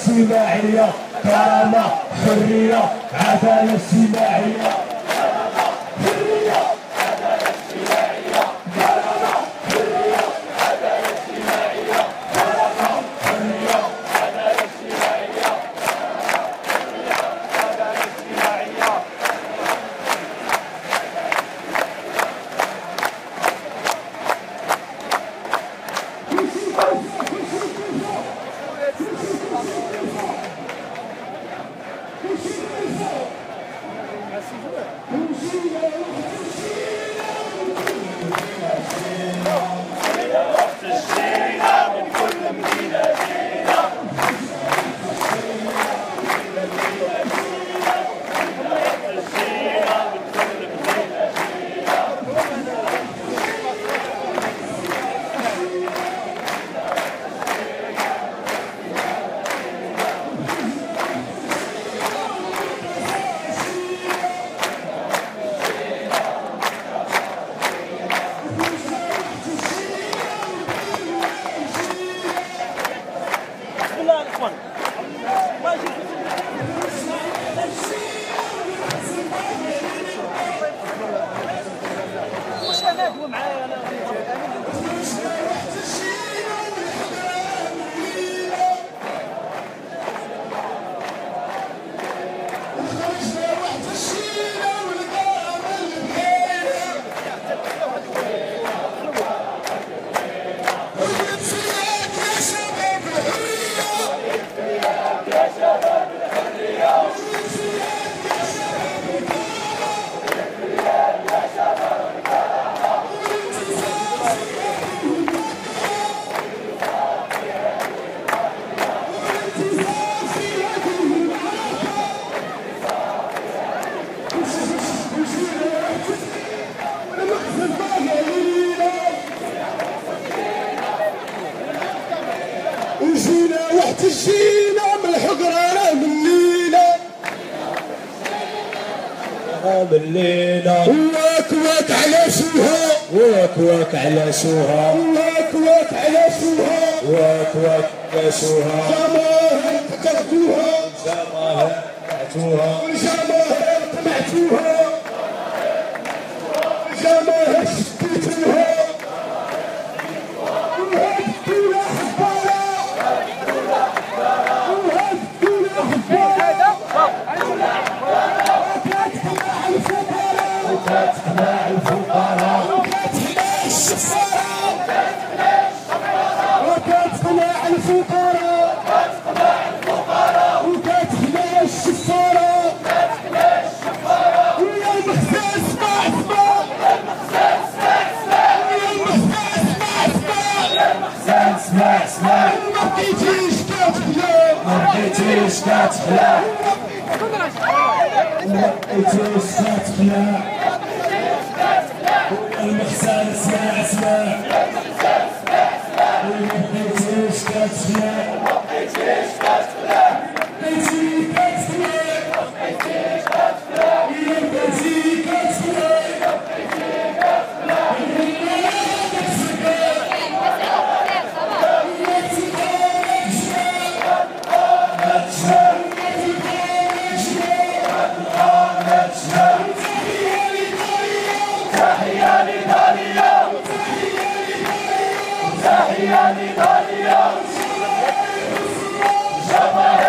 اجتماعية، كرامة حرية عدالة اجتماعية. جينا واحتجينا من الحقرانة من الليلة من الليلة واك على شوها واك على شوها واك على شوها واك على شوها جماهير قتلتوها جماهير قتلتوها جماهير قمعتوها جماهير شتيتوها وكتقنع الفقراء وكتقنع الشفارة وكتقنع الفقراء وكتقنع الشفارة ويا المخزن اسمع اسمع ويا المخزن اسمع اسمع اسمع مبقيتيش كتخلع مبقيتيش كتخلع مبقيتيش كتخلع المخزن اسمع اسمع مبقيتيش كتخلع مبقيتيش كتخلع بقيتي كتخلع مبقيتيش كتخلع بقيتي كتخلع تحية لإيطاليا تحية لإيطاليا جماهير